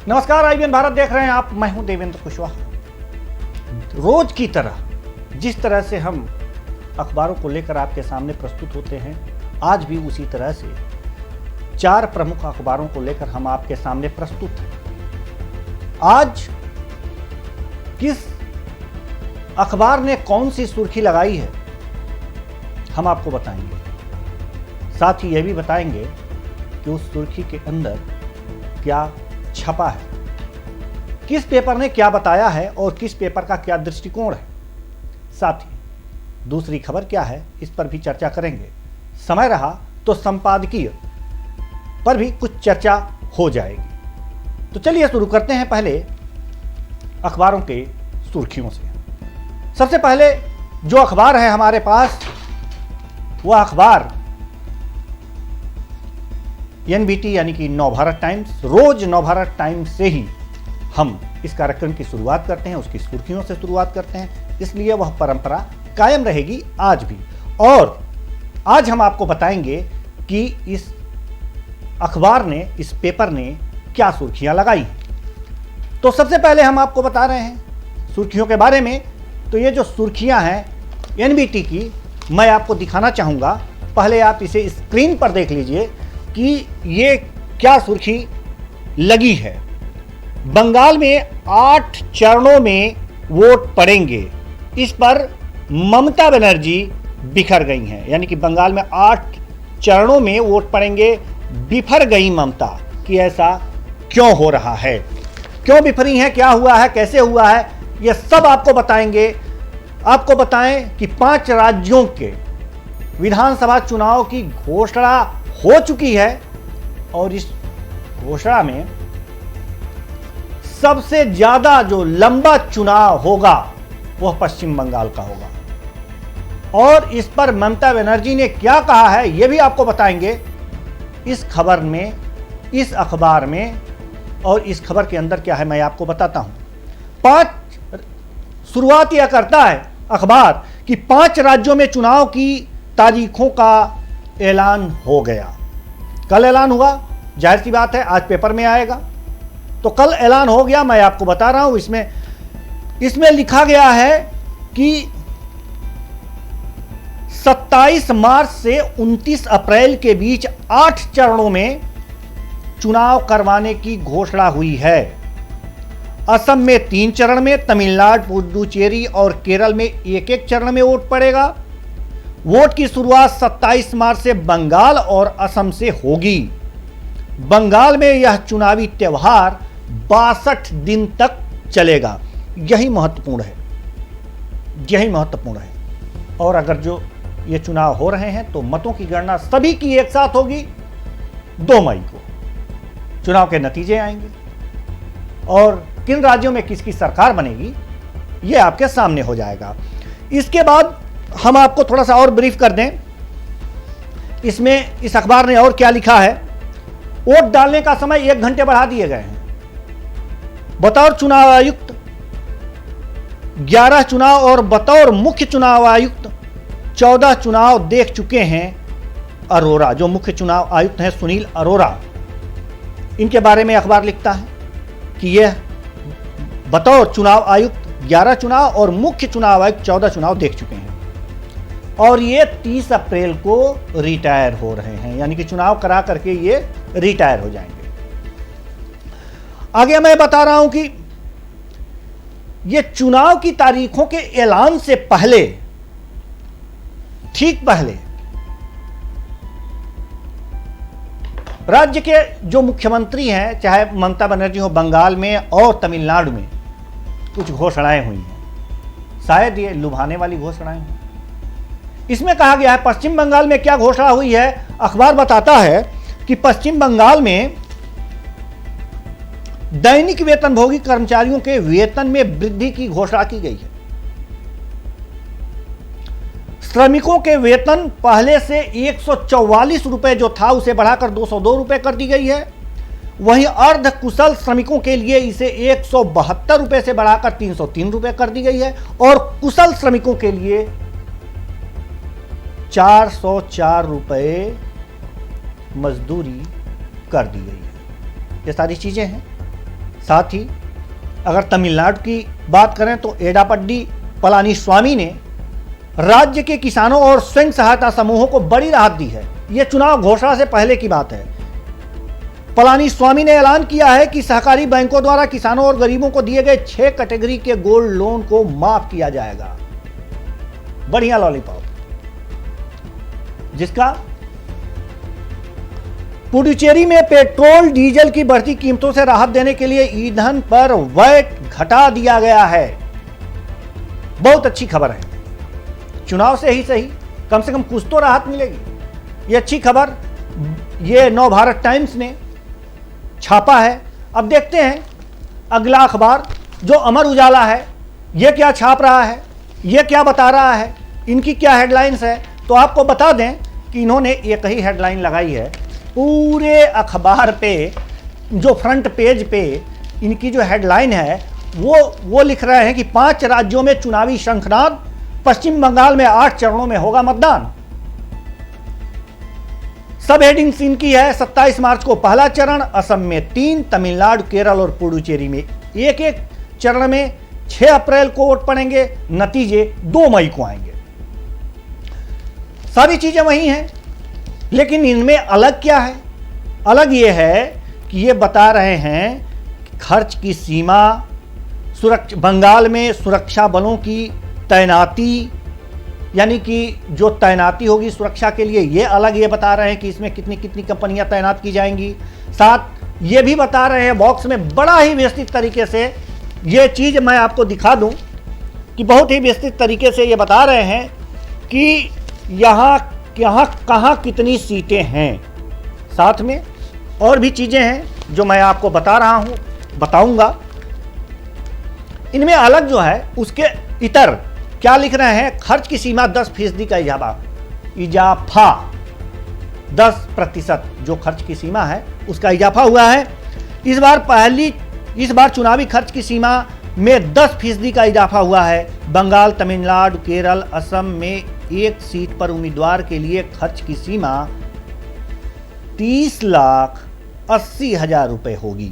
नमस्कार, आईबीएन भारत देख रहे हैं आप। मैं हूं देवेंद्र कुशवाहा। रोज की तरह जिस तरह से हम अखबारों को लेकर आपके सामने प्रस्तुत होते हैं, आज भी उसी तरह से 4 प्रमुख अखबारों को लेकर हम आपके सामने प्रस्तुत हैं। आज किस अखबार ने कौन सी सुर्खी लगाई है, हम आपको बताएंगे। साथ ही यह भी बताएंगे कि उस सुर्खी के अंदर क्या छपा है, किस पेपर ने क्या बताया है और किस पेपर का क्या दृष्टिकोण है। साथ ही दूसरी खबर क्या है, इस पर भी चर्चा करेंगे। समय रहा तो संपादकीय पर भी कुछ चर्चा हो जाएगी। तो चलिए शुरू करते हैं पहले अखबारों के सुर्खियों से। सबसे पहले जो अखबार है हमारे पास, वह अखबार एनबीटी यानी कि नवभारत टाइम्स। रोज नवभारत टाइम्स से ही हम इस कार्यक्रम की शुरुआत करते हैं, उसकी सुर्खियों से शुरुआत करते हैं, इसलिए वह परंपरा कायम रहेगी आज भी। और आज हम आपको बताएंगे कि इस अखबार ने, इस पेपर ने क्या सुर्खियां लगाई। तो सबसे पहले हम आपको बता रहे हैं सुर्खियों के बारे में। तो ये जो सुर्खियां हैं एनबीटी की, मैं आपको दिखाना चाहूँगा। पहले आप इसे स्क्रीन पर देख लीजिए कि ये क्या सुर्खी लगी है। बंगाल में 8 चरणों में वोट पड़ेंगे, इस पर ममता बनर्जी बिखर गई हैं। यानी कि बंगाल में 8 चरणों में वोट पड़ेंगे, बिफर गई ममता। कि ऐसा क्यों हो रहा है, क्यों बिफरी हैं, क्या हुआ है, कैसे हुआ है, ये सब आपको बताएंगे। आपको बताएं कि 5 राज्यों के विधानसभा चुनाव की घोषणा हो चुकी है और इस घोषणा में सबसे ज्यादा जो लंबा चुनाव होगा वह पश्चिम बंगाल का होगा। और इस पर ममता बनर्जी ने क्या कहा है यह भी आपको बताएंगे इस खबर में, इस अखबार में। और इस खबर के अंदर क्या है मैं आपको बताता हूं। शुरुआत यह करता है अखबार कि 5 राज्यों में चुनाव की तारीखों का ऐलान हो गया। कल ऐलान हुआ, जाहिर सी बात है आज पेपर में आएगा, तो कल ऐलान हो गया। मैं आपको बता रहा हूं, इसमें लिखा गया है कि 27 मार्च से 29 अप्रैल के बीच 8 चरणों में चुनाव करवाने की घोषणा हुई है। असम में 3 चरण में, तमिलनाडु, पुडुचेरी और केरल में 1-1 चरण में वोट पड़ेगा। वोट की शुरुआत 27 मार्च से बंगाल और असम से होगी। बंगाल में यह चुनावी त्यौहार 62 दिन तक चलेगा। यही महत्वपूर्ण है, यही महत्वपूर्ण है। और अगर जो ये चुनाव हो रहे हैं तो मतों की गणना सभी की एक साथ होगी। 2 मई को चुनाव के नतीजे आएंगे और किन राज्यों में किसकी सरकार बनेगी ये आपके सामने हो जाएगा। इसके बाद हम आपको थोड़ा सा और ब्रीफ कर दें, इसमें इस अखबार ने और क्या लिखा है। वोट डालने का समय 1 घंटे बढ़ा दिए गए हैं। बतौर चुनाव आयुक्त 11 चुनाव और बतौर मुख्य चुनाव आयुक्त 14 चुनाव देख चुके हैं अरोरा। जो मुख्य चुनाव आयुक्त हैं सुनील अरोरा, इनके बारे में अखबार लिखता है कि यह बतौर चुनाव आयुक्त 11 चुनाव और मुख्य चुनाव आयुक्त 14 चुनाव देख चुके हैं। और ये 30 अप्रैल को रिटायर हो रहे हैं, यानी कि चुनाव करा करके ये रिटायर हो जाएंगे। आगे मैं बता रहा हूं कि ये चुनाव की तारीखों के ऐलान से पहले, ठीक पहले, राज्य के जो मुख्यमंत्री हैं, चाहे ममता बनर्जी हो बंगाल में और तमिलनाडु में, कुछ घोषणाएं हुई हैं। शायद ये लुभाने वाली घोषणाएं हैं। इसमें कहा गया है पश्चिम बंगाल में क्या घोषणा हुई है। अखबार बताता है कि पश्चिम बंगाल में दैनिक वेतनभोगी कर्मचारियों के वेतन में वृद्धि की घोषणा की गई है। श्रमिकों के वेतन पहले से 144 रुपए जो था उसे बढ़ाकर 202 रुपए कर दी गई है। वहीं अर्ध कुशल श्रमिकों के लिए इसे 172 रुपए से बढ़ाकर 303 रुपए कर दी गई है और कुशल श्रमिकों के लिए 404 रुपए मजदूरी कर दी गई है। ये सारी चीजें हैं। साथ ही अगर तमिलनाडु की बात करें तो एडापड्डी पलानीस्वामी ने राज्य के किसानों और स्वयं सहायता समूहों को बड़ी राहत दी है। यह चुनाव घोषणा से पहले की बात है। पलानीस्वामी ने ऐलान किया है कि सहकारी बैंकों द्वारा किसानों और गरीबों को दिए गए 6 कैटेगरी के गोल्ड लोन को माफ किया जाएगा। बढ़िया लॉलीपॉप, जिसका पुडुचेरी में पेट्रोल डीजल की बढ़ती कीमतों से राहत देने के लिए ईंधन पर वैट घटा दिया गया है। बहुत अच्छी खबर है। चुनाव से ही सही, कम से कम कुछ तो राहत मिलेगी। ये अच्छी खबर ये नवभारत टाइम्स ने छापा है। अब देखते हैं अगला अखबार जो अमर उजाला है, ये क्या छाप रहा है, ये क्या बता रहा है, इनकी क्या हेडलाइंस है। तो आपको बता दें कि इन्होंने एक ही हेडलाइन लगाई है पूरे अखबार पे। जो फ्रंट पेज पे इनकी जो हेडलाइन है वो लिख रहे हैं कि 5 राज्यों में चुनावी शंखनाद, पश्चिम बंगाल में 8 चरणों में होगा मतदान। सब हेडिंग्स इनकी है 27 मार्च को पहला चरण, असम में 3, तमिलनाडु, केरल और पुडुचेरी में एक चरण में 6 अप्रैल को वोट पड़ेंगे, नतीजे 2 मई को आएंगे। सारी चीजें वही हैं, लेकिन इनमें अलग क्या है? अलग ये है कि ये बता रहे हैं कि खर्च की सीमा, बंगाल में सुरक्षा बलों की तैनाती, यानी कि जो तैनाती होगी सुरक्षा के लिए, ये अलग ये बता रहे हैं कि इसमें कितनी कितनी कंपनियां तैनात की जाएंगी। साथ ये भी बता रहे हैं बॉक्स में बड़ा ही व्यवस्थित तरीके से, ये चीज़ मैं आपको दिखा दूं कि बहुत ही व्यवस्थित तरीके से ये बता रहे हैं कि यहाँ कहाँ कितनी सीटें हैं। साथ में और भी चीज़ें हैं जो मैं आपको बता रहा हूँ, बताऊँगा। इनमें अलग जो है उसके इतर क्या लिख रहे हैं? खर्च की सीमा 10% का इजाफा 10% जो खर्च की सीमा है उसका इजाफा हुआ है। इस बार चुनावी खर्च की सीमा में 10% का इजाफा हुआ है। बंगाल, तमिलनाडु, केरल, असम में एक सीट पर उम्मीदवार के लिए खर्च की सीमा 30,80,000 रुपए होगी।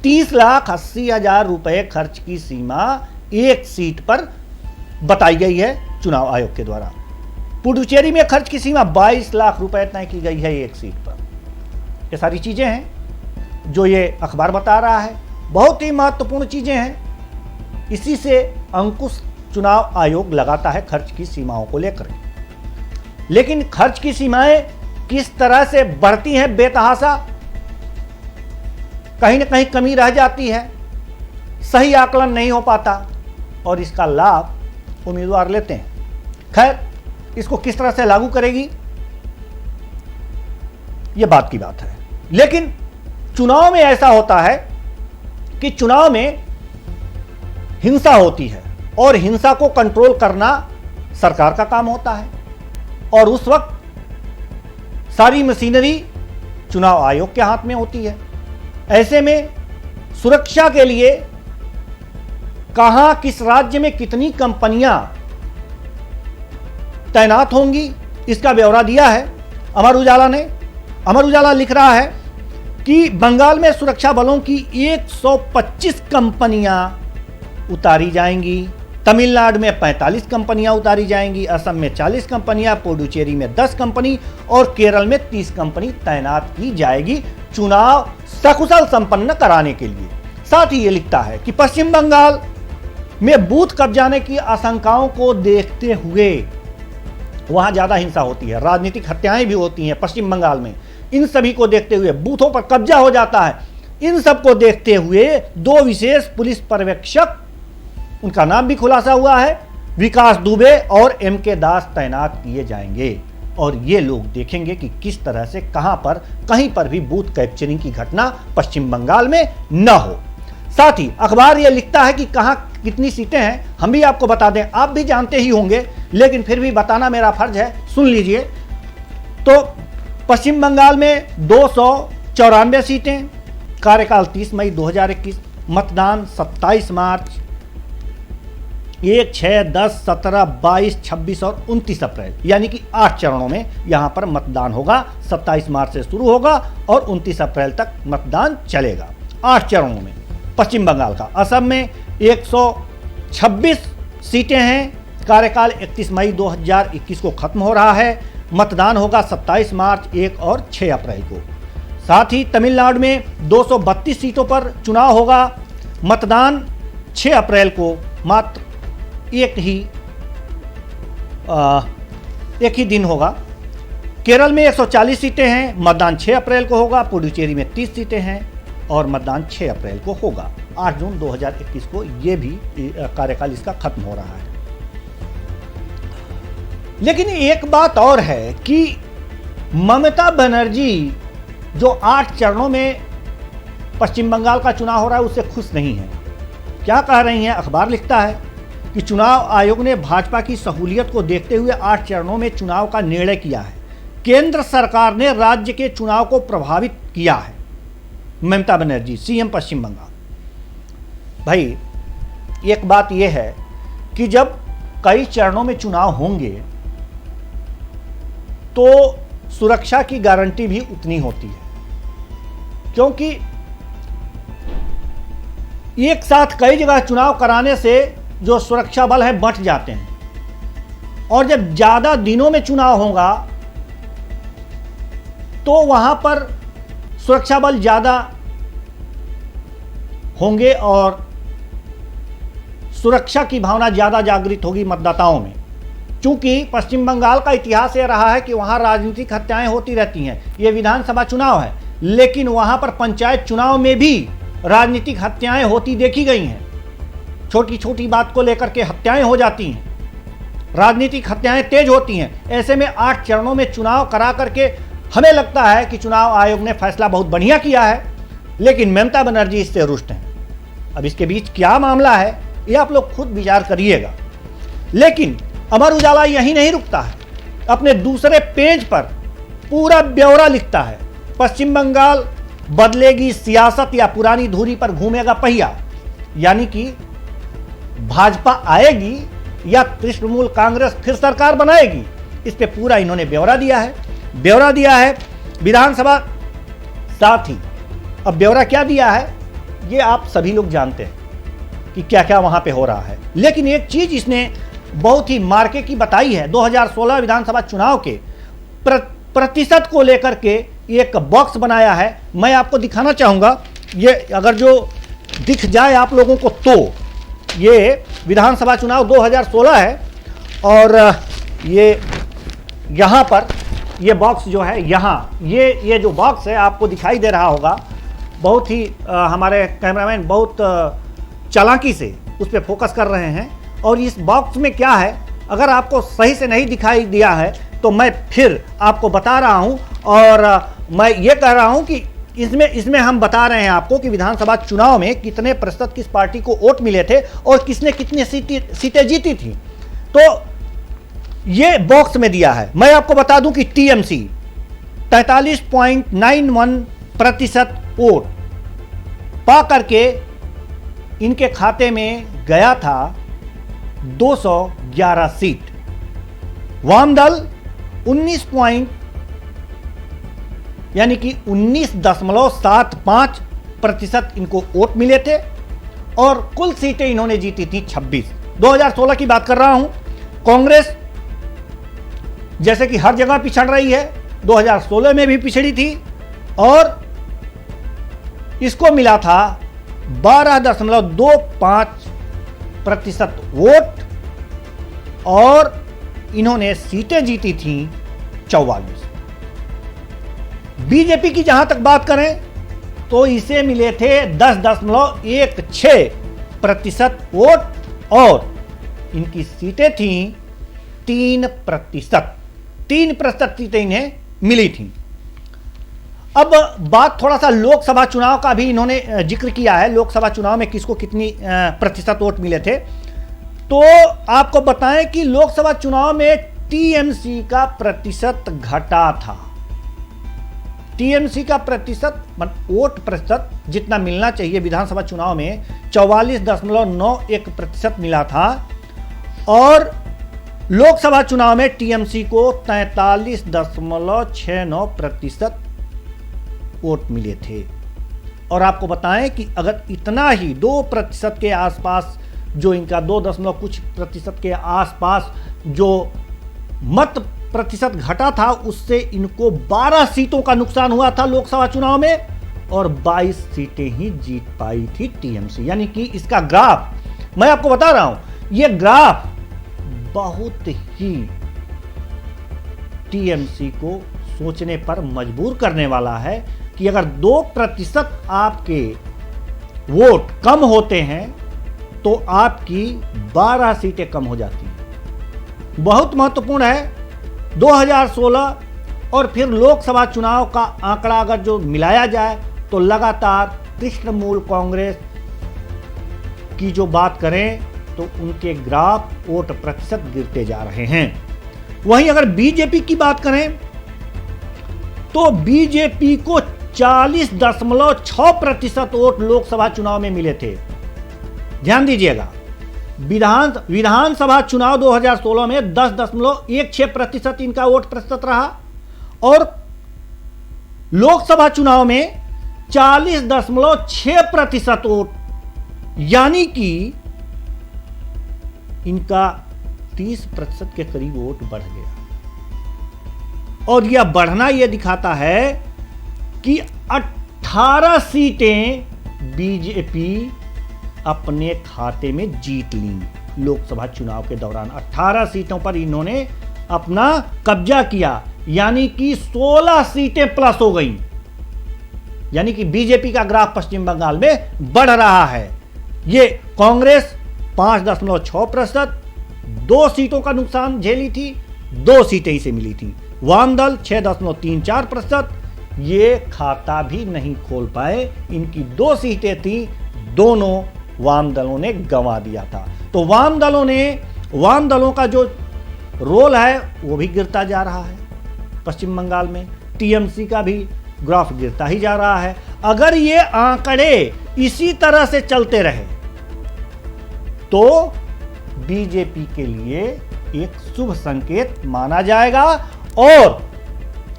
30,80,000 रुपए खर्च की सीमा एक सीट पर बताई गई है चुनाव आयोग के द्वारा। पुडुचेरी में खर्च की सीमा 22 लाख रुपए तय की गई है एक सीट पर। ये सारी चीजें हैं जो ये अखबार बता रहा है। बहुत ही महत्वपूर्ण चीजें हैं। इसी से अंकुश चुनाव आयोग लगाता है खर्च की सीमाओं को लेकर। लेकिन खर्च की सीमाएं किस तरह से बढ़ती हैं बेतहाशा, कहीं ना कहीं कमी रह जाती है, सही आकलन नहीं हो पाता और इसका लाभ उम्मीदवार लेते हैं। खैर, इसको किस तरह से लागू करेगी यह बात की बात है। लेकिन चुनाव में ऐसा होता है कि चुनाव में हिंसा होती है और हिंसा को कंट्रोल करना सरकार का काम होता है और उस वक्त सारी मशीनरी चुनाव आयोग के हाथ में होती है। ऐसे में सुरक्षा के लिए कहां किस राज्य में कितनी कंपनियां तैनात होंगी इसका ब्यौरा दिया है अमर उजाला ने। अमर उजाला लिख रहा है कि बंगाल में सुरक्षा बलों की 125 कंपनियां उतारी जाएंगी, तमिलनाडु में 45 कंपनियां उतारी जाएंगी, असम में 40 कंपनियां, पुडुचेरी में 10 कंपनी और केरल में 30 कंपनी तैनात की जाएगी चुनाव सकुशल संपन्न कराने के लिए। साथ ही ये लिखता है कि पश्चिम बंगाल में बूथ कब्जाने की आशंकाओं को देखते हुए, वहां ज्यादा हिंसा होती है, राजनीतिक हत्याएं भी होती हैं पश्चिम बंगाल में, इन सभी को देखते हुए बूथों पर कब्जा हो जाता है। इन सब को देखते हुए 2 विशेष पुलिस पर्यवेक्षक, उनका नाम भी खुलासा हुआ है, विकास दुबे और MK दास तैनात किए जाएंगे और ये लोग देखेंगे कि किस तरह से कहां पर कहीं पर भी बूथ कैप्चरिंग की घटना पश्चिम बंगाल में न हो। साथ ही अखबार ये लिखता है कि कहां कितनी सीटें हैं, हम भी आपको बता दें, आप भी जानते ही होंगे लेकिन फिर भी बताना मेरा फर्ज है, सुन लीजिए। तो पश्चिम बंगाल में 294 सीटें, कार्यकाल 30 मई 2021, मतदान 27 मार्च, 1, 6, 10, 17, 22, 26 और 29 अप्रैल, यानी कि 8 चरणों में यहां पर मतदान होगा। 27 मार्च से शुरू होगा और 29 अप्रैल तक मतदान चलेगा, 8 चरणों में। पश्चिम बंगाल का। असम में 126 सीटें हैं। कार्यकाल 31 मई 2021 को खत्म हो रहा है। मतदान होगा 27 मार्च, 1 और 6 अप्रैल को। साथ ही तमिलनाडु में 232 सीटों पर चुनाव होगा। मतदान 6 अप्रैल को, मात्र एक ही दिन होगा। केरल में 140 सीटें हैं, मतदान 6 अप्रैल को होगा। पुडुचेरी में 30 सीटें हैं और मतदान 6 अप्रैल को होगा। 8 जून 2021 को ये भी कार्यकाल इसका खत्म हो रहा है। लेकिन एक बात और है कि ममता बनर्जी जो 8 चरणों में पश्चिम बंगाल का चुनाव हो रहा है उससे खुश नहीं है। क्या कह रही हैं? अखबार लिखता है कि चुनाव आयोग ने भाजपा की सहूलियत को देखते हुए 8 चरणों में चुनाव का निर्णय किया है। केंद्र सरकार ने राज्य के चुनाव को प्रभावित किया है। ममता बनर्जी, सीएम पश्चिम बंगाल। भाई, एक बात यह है कि जब कई चरणों में चुनाव होंगे तो सुरक्षा की गारंटी भी उतनी होती है, क्योंकि एक साथ कई जगह चुनाव कराने से जो सुरक्षा बल है बंट जाते हैं, और जब ज्यादा दिनों में चुनाव होगा तो वहां पर सुरक्षा बल ज्यादा होंगे और सुरक्षा की भावना ज्यादा जागृत होगी मतदाताओं में। चूंकि पश्चिम बंगाल का इतिहास यह रहा है कि वहां राजनीतिक हत्याएं होती रहती हैं। यह विधानसभा चुनाव है, लेकिन वहां पर पंचायत चुनाव में भी राजनीतिक हत्याएं होती देखी गई हैं। छोटी छोटी बात को लेकर के हत्याएं हो जाती हैं, राजनीतिक हत्याएं तेज होती हैं। ऐसे में 8 चरणों में चुनाव करा करके हमें लगता है कि चुनाव आयोग ने फैसला बहुत बढ़िया किया है, लेकिन ममता बनर्जी इससे रुष्ट हैं। अब इसके बीच क्या मामला है ये आप लोग खुद विचार करिएगा। लेकिन अमर उजाला यहीं नहीं रुकता है, अपने दूसरे पेज पर पूरा ब्यौरा लिखता है। पश्चिम बंगाल बदलेगी सियासत या पुरानी धुरी पर घूमेगा पहिया, यानी कि भाजपा आएगी या तृणमूल कांग्रेस फिर सरकार बनाएगी। इस पे पूरा इन्होंने ब्यौरा दिया है विधानसभा। साथ ही अब ब्यौरा क्या दिया है ये आप सभी लोग जानते हैं कि क्या क्या वहां पे हो रहा है। लेकिन एक चीज इसने बहुत ही मार्के की बताई है। 2016 विधानसभा चुनाव के प्रतिशत को लेकर के एक बॉक्स बनाया है। मैं आपको दिखाना चाहूंगा, ये अगर जो दिख जाए आप लोगों को तो ये विधानसभा चुनाव 2016 है, और ये यहाँ पर ये बॉक्स जो है, यहाँ ये जो बॉक्स है आपको दिखाई दे रहा होगा। बहुत ही हमारे कैमरामैन बहुत चालाकी से उस पर फोकस कर रहे हैं। और इस बॉक्स में क्या है, अगर आपको सही से नहीं दिखाई दिया है तो मैं फिर आपको बता रहा हूं, और मैं ये कह रहा हूं कि इसमें हम बता रहे हैं आपको कि विधानसभा चुनाव में कितने प्रतिशत किस पार्टी को वोट मिले थे और किसने कितनी सीटें जीती थी। तो ये बॉक्स में दिया है। मैं आपको बता दूं कि टीएमसी 43.91% वोट पा करके इनके खाते में गया था 211 सीट। वामदल 19.75% इनको वोट मिले थे, और कुल सीटें इन्होंने जीती थी 26। 2016 की बात कर रहा हूं। कांग्रेस जैसे कि हर जगह पिछड़ रही है, 2016 में भी पिछड़ी थी, और इसको मिला था 12.25% वोट, और इन्होंने सीटें जीती थी 44। बीजेपी की जहां तक बात करें तो इसे मिले थे 10.16% वोट, और इनकी सीटें थी 3%। 3% सीटें इन्हें मिली थी। अब बात थोड़ा सा लोकसभा चुनाव का भी इन्होंने जिक्र किया है। लोकसभा चुनाव में किसको कितनी प्रतिशत वोट मिले थे, तो आपको बताएं कि लोकसभा चुनाव में टीएमसी का प्रतिशत घटा था। टीएमसी का प्रतिशत वोट प्रतिशत जितना मिलना चाहिए विधानसभा चुनाव में 44.91% मिला था, और लोकसभा चुनाव में टीएमसी को 43.69% वोट मिले थे। और आपको बताएं कि अगर इतना ही 2% के आसपास जो इनका 2 कुछ प्रतिशत के आसपास जो मत प्रतिशत घटा था, उससे इनको 12 सीटों का नुकसान हुआ था लोकसभा चुनाव में, और 22 सीटें ही जीत पाई थी टीएमसी। यानी कि इसका ग्राफ मैं आपको बता रहा हूं, यह ग्राफ बहुत ही टीएमसी को सोचने पर मजबूर करने वाला है कि अगर 2% आपके वोट कम होते हैं तो आपकी 12 सीटें कम हो जाती हैं। बहुत महत्वपूर्ण है 2016 और फिर लोकसभा चुनाव का आंकड़ा अगर जो मिलाया जाए तो लगातार तृणमूल कांग्रेस की जो बात करें तो उनके ग्राफ वोट प्रतिशत गिरते जा रहे हैं। वहीं अगर बीजेपी की बात करें तो बीजेपी को 40.6% वोट लोकसभा चुनाव में मिले थे। ध्यान दीजिएगा, विधानसभा चुनाव 2016 में 10.16% इनका वोट प्रतिशत रहा और लोकसभा चुनाव में 40.6% वोट, यानी कि इनका 30% के करीब वोट बढ़ गया। और यह बढ़ना यह दिखाता है कि 18 सीटें बीजेपी अपने खाते में जीत ली। लोकसभा चुनाव के दौरान 18 सीटों पर इन्होंने अपना कब्जा किया, यानी कि 16 सीटें प्लस हो गई। यानी कि बीजेपी का ग्राफ पश्चिम बंगाल में बढ़ रहा है। ये कांग्रेस 5.6%, 2 सीटों का नुकसान झेली थी, 2 सीटें इसे मिली थी। वाम दल 6.34%, ये खाता भी नहीं खोल पाए। इनकी 2 सीटें थी, दोनों वाम दलों ने गंवा दिया था। तो वाम दलों का जो रोल है वो भी गिरता जा रहा है पश्चिम बंगाल में। टीएमसी का भी ग्राफ गिरता ही जा रहा है। अगर ये आंकड़े इसी तरह से चलते रहे तो बीजेपी के लिए एक शुभ संकेत माना जाएगा और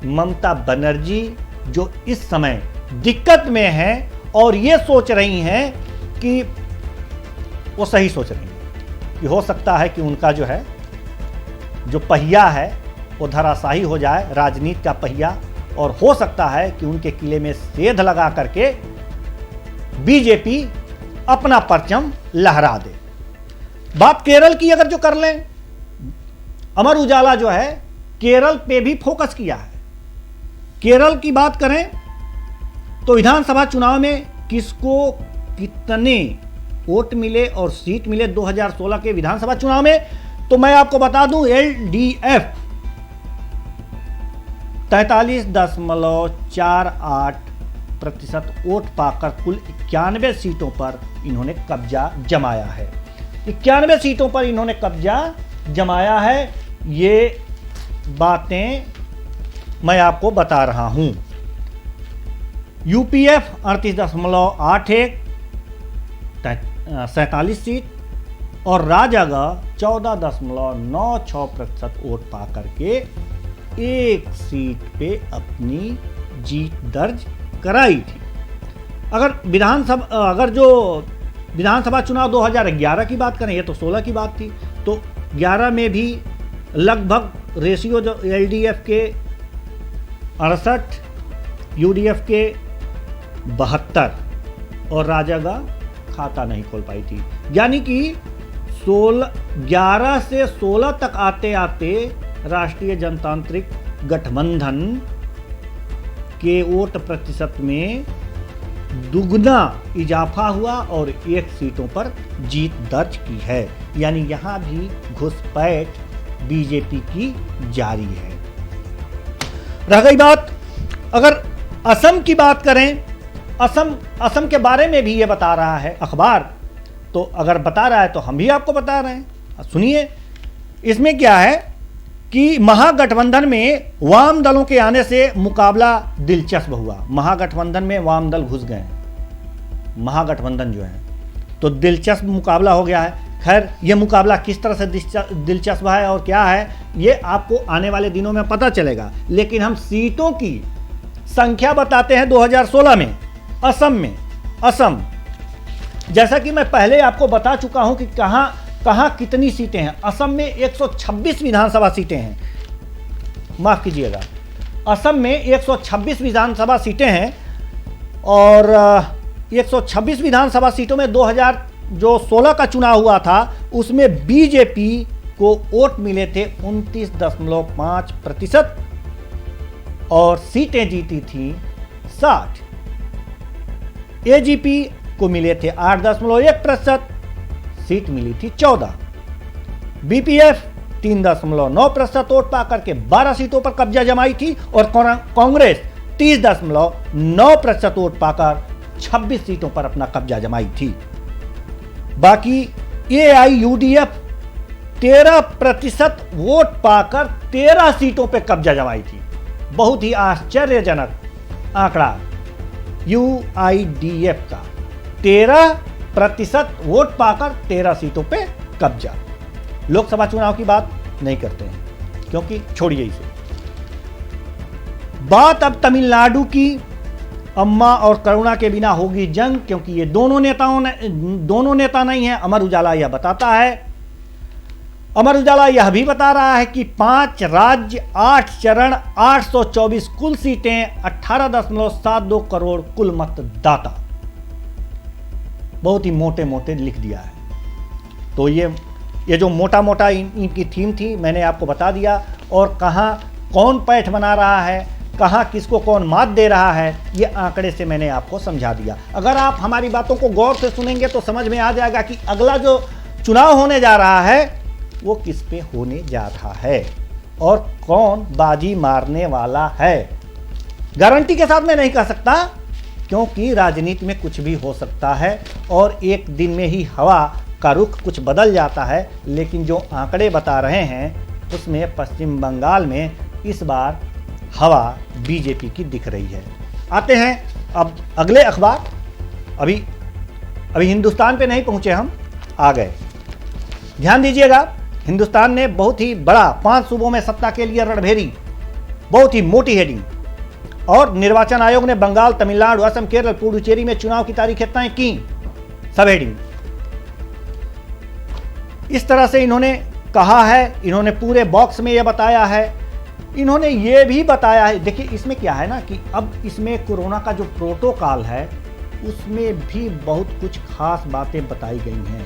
ममता बनर्जी जो इस समय दिक्कत में है और ये सोच रही हैं कि वो सही सोच रही हैं कि हो सकता है कि उनका जो पहिया है वो धराशायी हो जाए, राजनीति का पहिया, और हो सकता है कि उनके किले में सेंध लगा करके बीजेपी अपना परचम लहरा दे। बात केरल की अगर जो कर लें, अमर उजाला जो है केरल पे भी फोकस किया है। केरल की बात करें तो विधानसभा चुनाव में किसको कितने वोट मिले और सीट मिले 2016 के विधानसभा चुनाव में, तो मैं आपको बता दूं एलडीएफ 43.48% वोट पाकर कुल 91 सीटों पर इन्होंने कब्जा जमाया है। 91 सीटों पर इन्होंने कब्जा जमाया है। ये बातें मैं आपको बता रहा हूं। यूपीएफ 38.81, 47 सीट, और राजागढ़ 14.96% वोट पा करके एक सीट पे अपनी जीत दर्ज कराई थी। अगर जो विधानसभा चुनाव 2011 की बात करें, ये तो 16 की बात थी, तो 11 में भी लगभग रेशियो जो एलडीएफ के 68, यूडीएफ के 72 और राजागढ़ खाता नहीं खोल पाई थी। यानी कि 11 से 16 तक आते आते राष्ट्रीय जनतांत्रिक गठबंधन के वोट प्रतिशत में दुगना इजाफा हुआ और 1 सीटों पर जीत दर्ज की है। यानी यहां भी घुसपैठ बीजेपी की जारी है। रह गई बात, अगर असम की बात करें, असम के बारे में भी ये बता रहा है अखबार, तो अगर बता रहा है तो हम भी आपको बता रहे हैं। सुनिए, इसमें क्या है कि महागठबंधन में वाम दलों के आने से मुकाबला दिलचस्प हुआ। महागठबंधन में वाम दल घुस गए, महागठबंधन जो है, तो दिलचस्प मुकाबला हो गया है। खैर, यह मुकाबला किस तरह से दिलचस्प है और क्या है, ये आपको आने वाले दिनों में पता चलेगा। लेकिन हम सीटों की संख्या बताते हैं। 2016 में असम में असम, जैसा कि मैं पहले आपको बता चुका हूं कि कहां कहां कितनी सीटें हैं। असम में 126 विधानसभा सीटें हैं, माफ कीजिएगा, असम में 126 विधानसभा सीटें हैं और 126 विधानसभा सीटों में 2016 का चुनाव हुआ था उसमें बीजेपी को वोट मिले थे 29.5% और सीटें जीती थी 60। एजीपी को मिले थे 8.1%, सीट मिली थी 14। बीपीएफ 3.9% वोट पाकर के 12 सीटों पर कब्जा जमाई थी और कांग्रेस 30.9% वोट पाकर 26 सीटों पर अपना कब्जा जमाई थी। बाकी एआईयूडीएफ 13% वोट पाकर 13 सीटों पर कब्जा जमाई थी। बहुत ही आश्चर्यजनक आंकड़ा यूआईडीएफ का, 13% वोट पाकर 13 सीटों पे कब्जा। लोकसभा चुनाव की बात नहीं करते हैं क्योंकि छोड़िए इसे। बात अब तमिलनाडु की, अम्मा और करुणा के बिना होगी जंग, क्योंकि ये दोनों नेता नहीं है। अमर उजाला यह बताता है, अमर उजाला यह भी बता रहा है कि 5 राज्य 8 चरण 824 कुल सीटें 18.72 करोड़ कुल मतदाता। बहुत ही मोटे मोटे लिख दिया है। तो ये जो मोटा मोटा इनकी थीम थी मैंने आपको बता दिया, और कहां कौन पैठ बना रहा है, कहां किसको कौन मात दे रहा है, ये आंकड़े से मैंने आपको समझा दिया। अगर आप हमारी बातों को गौर से सुनेंगे तो समझ में आ जाएगा कि अगला जो चुनाव होने जा रहा है वो किस पे होने जा रहा है और कौन बाजी मारने वाला है। गारंटी के साथ मैं नहीं कह सकता क्योंकि राजनीति में कुछ भी हो सकता है और एक दिन में ही हवा का रुख कुछ बदल जाता है। लेकिन जो आंकड़े बता रहे हैं उसमें पश्चिम बंगाल में इस बार हवा बीजेपी की दिख रही है। आते हैं अब अगले अखबार। अभी हिंदुस्तान पे नहीं पहुंचे, हम आ गए। ध्यान दीजिएगा, हिंदुस्तान ने बहुत ही बड़ा 5 सूबों में सत्ता के लिए रणभेरी, बहुत ही मोटी हेडिंग। और निर्वाचन आयोग ने बंगाल, तमिलनाडु, असम, केरल, पुडुचेरी में चुनाव की तारीखें तय की, सब हेडिंग। इस तरह से इन्होंने कहा है, इन्होंने पूरे बॉक्स में यह बताया है, इन्होंने ये भी बताया है। देखिए इसमें क्या है ना कि अब इसमें कोरोना का जो प्रोटोकॉल है उसमें भी बहुत कुछ खास बातें बताई गई हैं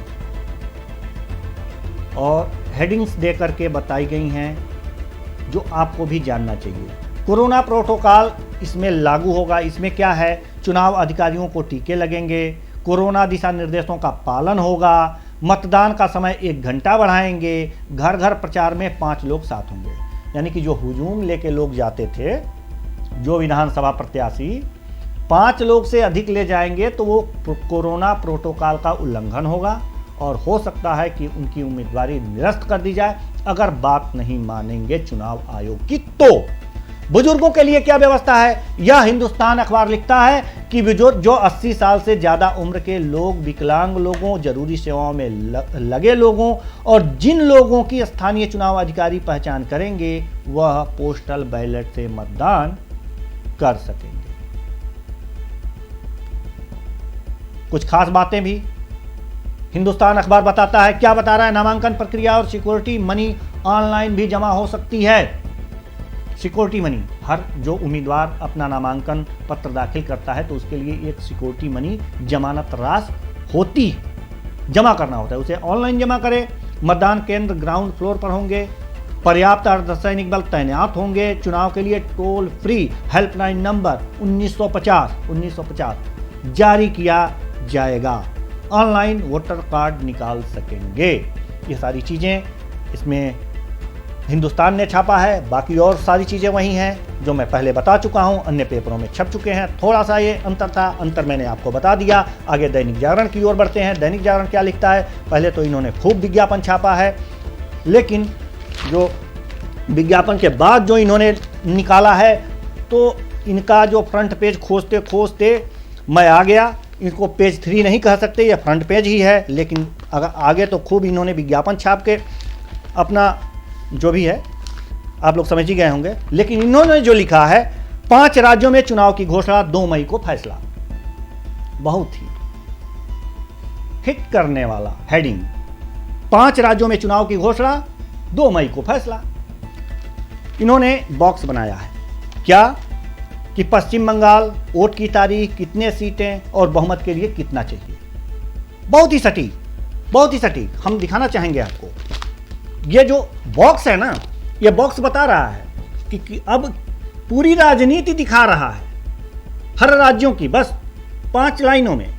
और हेडिंग्स दे करके बताई गई हैं जो आपको भी जानना चाहिए। कोरोना प्रोटोकॉल इसमें लागू होगा। इसमें क्या है, चुनाव अधिकारियों को टीके लगेंगे, कोरोना दिशा निर्देशों का पालन होगा, मतदान का समय 1 घंटा बढ़ाएंगे, घर घर प्रचार में 5 लोग साथ होंगे। यानी कि जो हुजूम लेके लोग जाते थे, जो विधानसभा प्रत्याशी 5 लोग से अधिक ले जाएंगे तो वो कोरोना प्रोटोकॉल का उल्लंघन होगा और हो सकता है कि उनकी उम्मीदवारी निरस्त कर दी जाए अगर बात नहीं मानेंगे चुनाव आयोग की। तो बुजुर्गों के लिए क्या व्यवस्था है, यह हिंदुस्तान अखबार लिखता है कि बुजुर्ग जो 80 साल से ज्यादा उम्र के लोग, विकलांग लोगों, जरूरी सेवाओं में लगे लोगों और जिन लोगों की स्थानीय चुनाव अधिकारी पहचान करेंगे वह पोस्टल बैलेट से मतदान कर सकेंगे। कुछ खास बातें भी हिंदुस्तान अखबार बताता है। क्या बता रहा है, नामांकन प्रक्रिया और सिक्योरिटी मनी ऑनलाइन भी जमा हो सकती है। सिक्योरिटी मनी, हर जो उम्मीदवार अपना नामांकन पत्र दाखिल करता है तो उसके लिए एक सिक्योरिटी मनी जमानत राशि होती है, जमा करना होता है, उसे ऑनलाइन जमा करें। मतदान केंद्र ग्राउंड फ्लोर पर होंगे, पर्याप्त अर्धसैनिक बल तैनात होंगे। चुनाव के लिए टोल फ्री हेल्पलाइन नंबर 1950 जारी किया जाएगा। ऑनलाइन वोटर कार्ड निकाल सकेंगे। ये सारी चीज़ें इसमें हिंदुस्तान ने छापा है। बाकी और सारी चीज़ें वही हैं जो मैं पहले बता चुका हूं, अन्य पेपरों में छप चुके हैं। थोड़ा सा ये अंतर था, अंतर मैंने आपको बता दिया। आगे दैनिक जागरण की ओर बढ़ते हैं। दैनिक जागरण क्या लिखता है, पहले तो इन्होंने खूब विज्ञापन छापा है, लेकिन जो विज्ञापन के बाद जो इन्होंने निकाला है तो इनका जो फ्रंट पेज खोजते खोजते मैं आ गया। इनको पेज 3 नहीं कह सकते, ये फ्रंट पेज ही है, लेकिन अगर आगे तो खूब इन्होंने विज्ञापन छाप के अपना जो भी है आप लोग समझ ही गए होंगे। लेकिन इन्होंने जो लिखा है, 5 राज्यों में चुनाव की घोषणा, 2 मई को फैसला। बहुत ही हिट करने वाला हेडिंग। 5 राज्यों में चुनाव की घोषणा, 2 मई को फैसला। इन्होंने बॉक्स बनाया है क्या कि पश्चिम बंगाल, वोट की तारीख, कितने सीटें और बहुमत के लिए कितना चाहिए। बहुत ही सटीक, बहुत ही सटीक हम दिखाना चाहेंगे आपको। ये जो बॉक्स है ना, ये बॉक्स बता रहा है कि अब पूरी राजनीति दिखा रहा है हर राज्यों की, बस 5 लाइनों में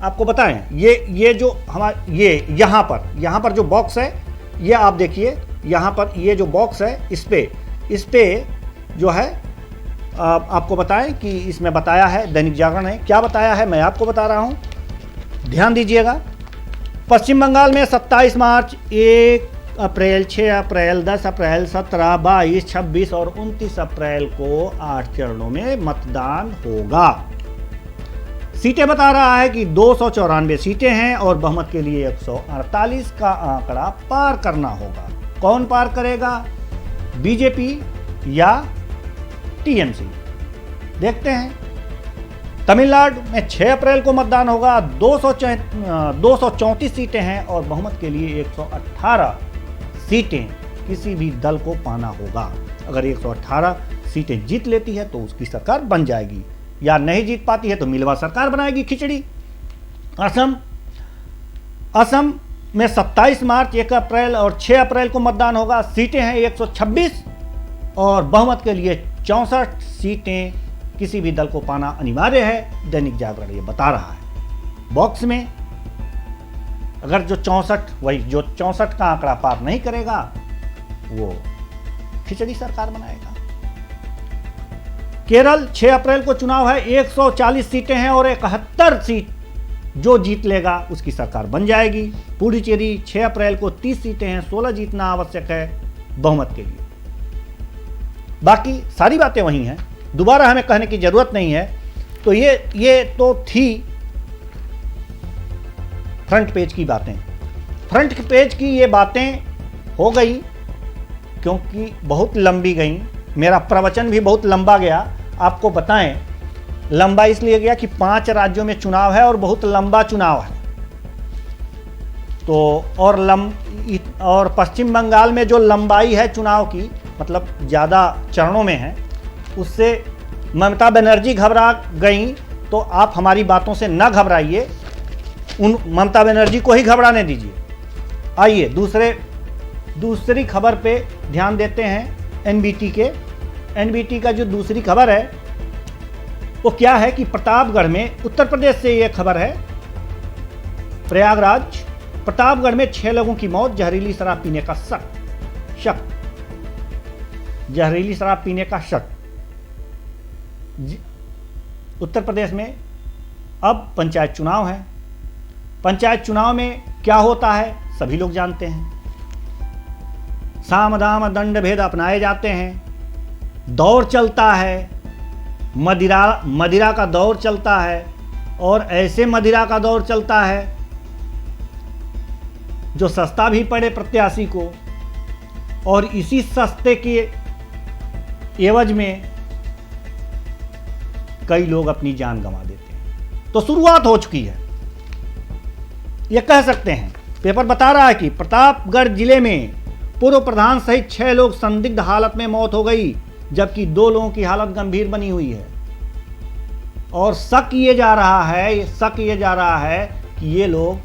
आपको बताएं। ये जो हमारा ये यहाँ पर जो बॉक्स है, ये आप देखिए यहाँ पर ये जो बॉक्स है, इस पे जो है आपको बताएं कि इसमें बताया है, दैनिक जागरण है, क्या बताया है मैं आपको बता रहा हूँ, ध्यान दीजिएगा। पश्चिम बंगाल में 27 मार्च, 1 अप्रैल, 6 अप्रैल, 10 अप्रैल, 17, 22, 26 और 29 अप्रैल को 8 चरणों में मतदान होगा। सीटें बता रहा है कि 294 सीटें हैं और बहुमत के लिए 148 का आंकड़ा पार करना होगा। कौन पार करेगा, बीजेपी या टीएमसी? देखते हैं। तमिलनाडु में 6 अप्रैल को मतदान होगा, 234 सीटें हैं और बहुमत के लिए 118 सीटें किसी भी दल को पाना होगा। अगर 118 सीटें जीत लेती है तो उसकी सरकार बन जाएगी, या नहीं जीत पाती है तो मिलवा सरकार बनाएगी, खिचड़ी। असम में 27 मार्च, 1 अप्रैल और 6 अप्रैल को मतदान होगा। सीटें हैं 126 और बहुमत के लिए 64 सीटें किसी भी दल को पाना अनिवार्य है। दैनिक जागरण ये बता रहा है बॉक्स में। अगर जो 64 का आंकड़ा पार नहीं करेगा वो खिचड़ी सरकार बनाएगा। केरल 6 अप्रैल को चुनाव है, 140 सीटें हैं और 71 सीट जो जीत लेगा उसकी सरकार बन जाएगी। पुडुचेरी 6 अप्रैल को 30 सीटें हैं, 16 जीतना आवश्यक है बहुमत के लिए। बाकी सारी बातें वही हैं, दोबारा हमें कहने की जरूरत नहीं है। तो ये तो थी फ्रंट पेज की बातें। फ्रंट पेज की ये बातें हो गई क्योंकि बहुत लंबी गई, मेरा प्रवचन भी बहुत लंबा गया। आपको बताएं, लंबा इसलिए गया कि 5 राज्यों में चुनाव है और बहुत लंबा चुनाव है। तो और पश्चिम बंगाल में जो लंबाई है चुनाव की, मतलब ज़्यादा चरणों में है, उससे ममता बनर्जी घबरा गई। तो आप हमारी बातों से न घबराइए, उन ममता बनर्जी को ही घबराने दीजिए। आइए दूसरी खबर पे ध्यान देते हैं। एनबीटी का जो दूसरी खबर है वो क्या है कि प्रतापगढ़ में, उत्तर प्रदेश से ये खबर है, प्रयागराज प्रतापगढ़ में 6 लोगों की मौत, जहरीली शराब पीने का शक। जहरीली शराब पीने का शक। उत्तर प्रदेश में अब पंचायत चुनाव है। पंचायत चुनाव में क्या होता है सभी लोग जानते हैं। साम दाम दंड भेद अपनाए जाते हैं, दौर चलता है, मदिरा का दौर चलता है, और ऐसे मदिरा का दौर चलता है जो सस्ता भी पड़े प्रत्याशी को, और इसी सस्ते के एवज में कई लोग अपनी जान गंवा देते हैं। तो शुरुआत हो चुकी है, यह कह सकते हैं। पेपर बता रहा है कि प्रतापगढ़ जिले में पूर्व प्रधान सहित 6 लोग संदिग्ध हालत में मौत हो गई, जबकि 2 लोगों की हालत गंभीर बनी हुई है। और शक ये जा रहा है कि ये लोग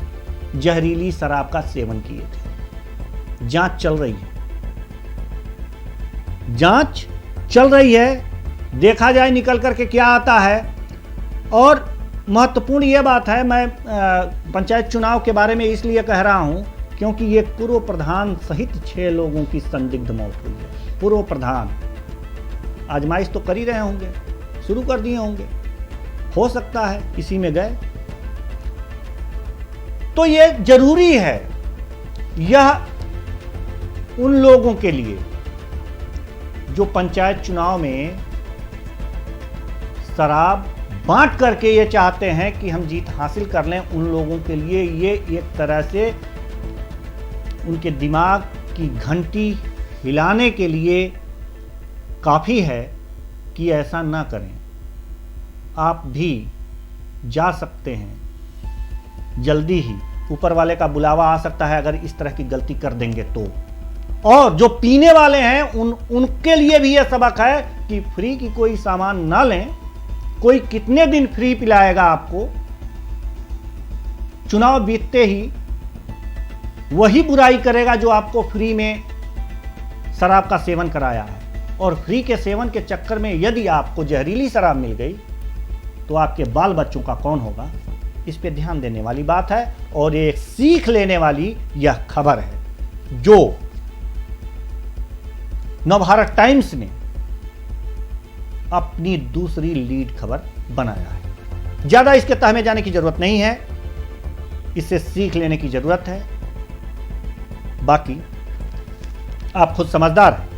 जहरीली शराब का सेवन किए थे। जांच चल रही है, देखा जाए निकल करके क्या आता है। और महत्वपूर्ण ये बात है, मैं पंचायत चुनाव के बारे में इसलिए कह रहा हूं क्योंकि ये पूर्व प्रधान सहित 6 लोगों की संदिग्ध मौत हुई है। पूर्व प्रधान आजमाइश तो कर ही रहे होंगे, शुरू कर दिए होंगे, हो सकता है किसी में गए। तो ये जरूरी है, यह उन लोगों के लिए जो पंचायत चुनाव में शराब बांट करके ये चाहते हैं कि हम जीत हासिल कर लें, उन लोगों के लिए ये एक तरह से उनके दिमाग की घंटी हिलाने के लिए काफ़ी है कि ऐसा ना करें। आप भी जा सकते हैं, जल्दी ही ऊपर वाले का बुलावा आ सकता है अगर इस तरह की गलती कर देंगे तो। और जो पीने वाले हैं उनके लिए भी यह सबक है कि फ्री की कोई सामान ना लें। कोई कितने दिन फ्री पिलाएगा आपको? चुनाव बीतते ही वही बुराई करेगा जो आपको फ्री में शराब का सेवन कराया है। और फ्री के सेवन के चक्कर में यदि आपको जहरीली शराब मिल गई तो आपके बाल बच्चों का कौन होगा? इस पे ध्यान देने वाली बात है और एक सीख लेने वाली यह खबर है जो नवभारत टाइम्स ने अपनी दूसरी लीड खबर बनाया है। ज्यादा इसके तह में जाने की जरूरत नहीं है, इससे सीख लेने की जरूरत है। बाकी आप खुद समझदार हैं।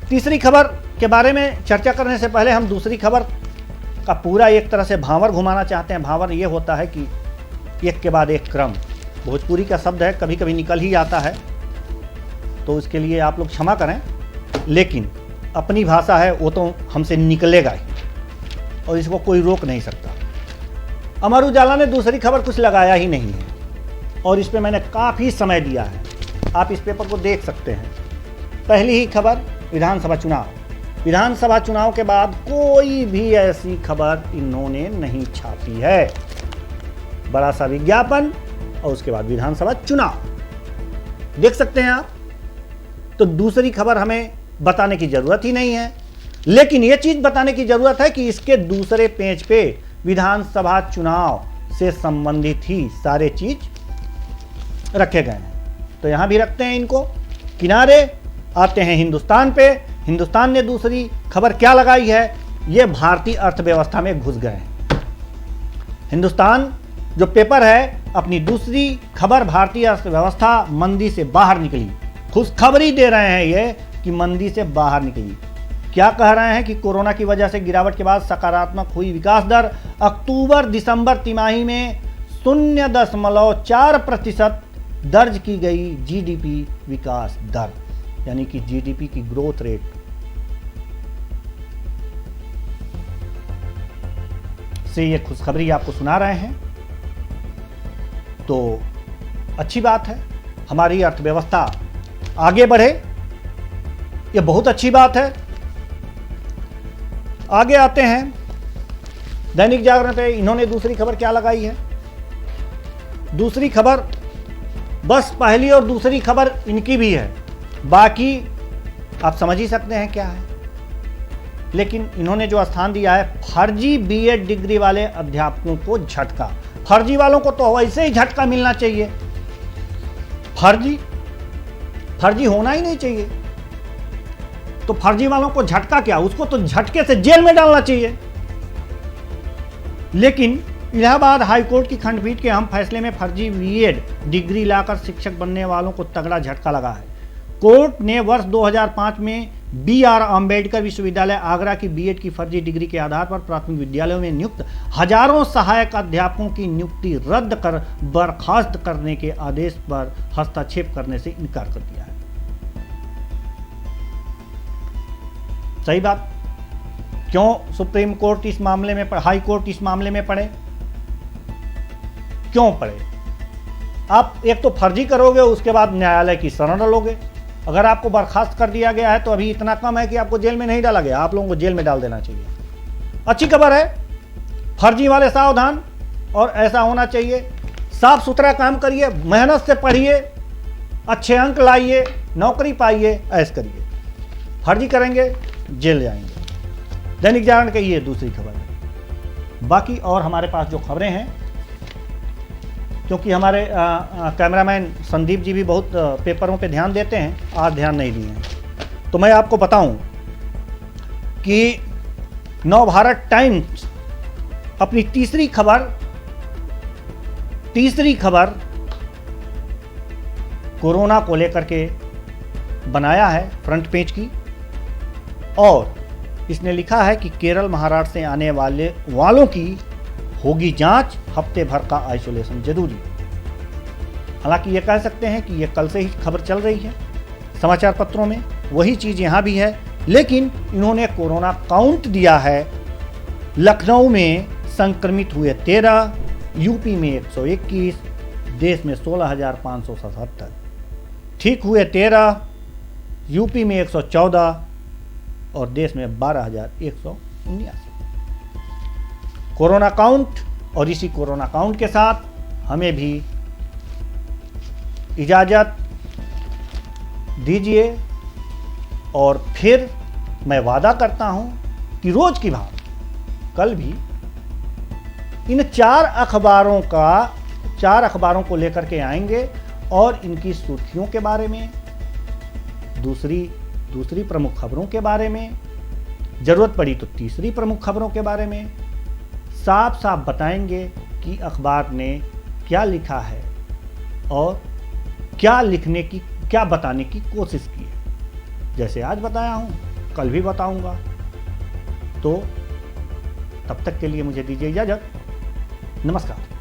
तीसरी खबर के बारे में चर्चा करने से पहले हम दूसरी खबर का पूरा एक तरह से भांवर घुमाना चाहते हैं। भांवर यह होता है कि एक के बाद एक क्रम, भोजपुरी का शब्द है, कभी कभी निकल ही आता है, तो उसके लिए आप लोग क्षमा करें, लेकिन अपनी भाषा है वो तो हमसे निकलेगा ही और इसको कोई रोक नहीं सकता। अमर उजाला ने दूसरी खबर कुछ लगाया ही नहीं है और इस पे मैंने काफ़ी समय दिया है, आप इस पेपर को देख सकते हैं। पहली ही खबर विधानसभा चुनाव। विधानसभा चुनाव के बाद कोई भी ऐसी खबर इन्होंने नहीं छापी है। बड़ा सा विज्ञापन और उसके बाद विधानसभा चुनाव देख सकते हैं आप। तो दूसरी खबर हमें बताने की जरूरत ही नहीं है, लेकिन यह चीज बताने की जरूरत है कि इसके दूसरे पेज पे विधानसभा चुनाव से संबंधित ही सारे चीज रखे गए हैं। तो यहां भी रखते हैं इनको किनारे, आते हैं हिंदुस्तान पे। हिंदुस्तान ने दूसरी खबर क्या लगाई है? ये भारतीय अर्थव्यवस्था में घुस गए हैं। हिंदुस्तान जो पेपर है अपनी दूसरी खबर भारतीय अर्थव्यवस्था मंदी से बाहर निकली, खुशखबरी दे रहे हैं ये कि मंदी से बाहर निकली। क्या कह रहे हैं कि कोरोना की वजह से गिरावट के बाद सकारात्मक हुई विकास दर। अक्टूबर दिसंबर तिमाही में 0.4% दर्ज की गई जीडीपी विकास दर, यानी कि जीडीपी की ग्रोथ रेट। से ये खुशखबरी आपको सुना रहे हैं, तो अच्छी बात है। हमारी अर्थव्यवस्था आगे बढ़े, ये बहुत अच्छी बात है। आगे आते हैं दैनिक जागरण पे। इन्होंने दूसरी खबर क्या लगाई है? दूसरी खबर, बस पहली और दूसरी खबर इनकी भी है, बाकी आप समझ ही सकते हैं क्या है। लेकिन इन्होंने जो स्थान दिया है, फर्जी बीएड डिग्री वाले अध्यापकों को झटका। फर्जी वालों को तो वैसे ही झटका मिलना चाहिए, फर्जी होना ही नहीं चाहिए। तो फर्जी वालों को झटका क्या, उसको तो झटके से जेल में डालना चाहिए। लेकिन इलाहाबाद हाईकोर्ट की खंडपीठ के अहम फैसले में फर्जी बीएड डिग्री लाकर शिक्षक बनने वालों को तगड़ा झटका लगा है। कोर्ट ने वर्ष 2005 में BR अम्बेडकर विश्वविद्यालय आगरा की बीएड की फर्जी डिग्री के आधार पर प्राथमिक विद्यालयों में नियुक्त हजारों सहायक अध्यापकों की नियुक्ति रद्द कर बर्खास्त करने के आदेश पर हस्तक्षेप करने से इनकार कर दिया है। सही बात। क्यों सुप्रीम कोर्ट इस मामले में, हाई कोर्ट इस मामले में पड़े? क्यों पड़े? आप एक तो फर्जी करोगे, उसके बाद न्यायालय की शरण लोगे। अगर आपको बर्खास्त कर दिया गया है तो अभी इतना कम है कि आपको जेल में नहीं डाला गया, आप लोगों को जेल में डाल देना चाहिए। अच्छी खबर है, फर्जी वाले सावधान, और ऐसा होना चाहिए। साफ सुथरा काम करिए, मेहनत से पढ़िए, अच्छे अंक लाइए, नौकरी पाइए, ऐश करिए। फर्जी करेंगे जेल जाएंगे। दैनिक जागरण की ये दूसरी खबर है। बाकी और हमारे पास जो खबरें हैं, क्योंकि हमारे कैमरामैन संदीप जी भी बहुत पेपरों पे ध्यान देते हैं, आज ध्यान नहीं दिए हैं, तो मैं आपको बताऊं कि नवभारत टाइम्स अपनी तीसरी खबर कोरोना को लेकर के बनाया है फ्रंट पेज की, और इसने लिखा है कि केरल महाराष्ट्र से आने वालों की होगी जांच, हफ्ते भर का आइसोलेशन जरूरी। हालांकि ये कह सकते हैं कि ये कल से ही खबर चल रही है समाचार पत्रों में, वही चीज़ यहाँ भी है, लेकिन इन्होंने कोरोना काउंट दिया है। लखनऊ में संक्रमित हुए 13, यूपी में 121, देश में 16,577। ठीक हुए 13, यूपी में 114 और देश में 12,179। कोरोना काउंट, और इसी कोरोना काउंट के साथ हमें भी इजाज़त दीजिए। और फिर मैं वादा करता हूं कि रोज की भांति कल भी इन 4 अखबारों को लेकर के आएंगे और इनकी सुर्खियों के बारे में, दूसरी प्रमुख खबरों के बारे में, जरूरत पड़ी तो तीसरी प्रमुख खबरों के बारे में साफ साफ बताएंगे कि अखबार ने क्या लिखा है और क्या बताने की कोशिश की है। जैसे आज बताया हूं, कल भी बताऊंगा। तो तब तक के लिए मुझे दीजिए इजाजत। नमस्कार।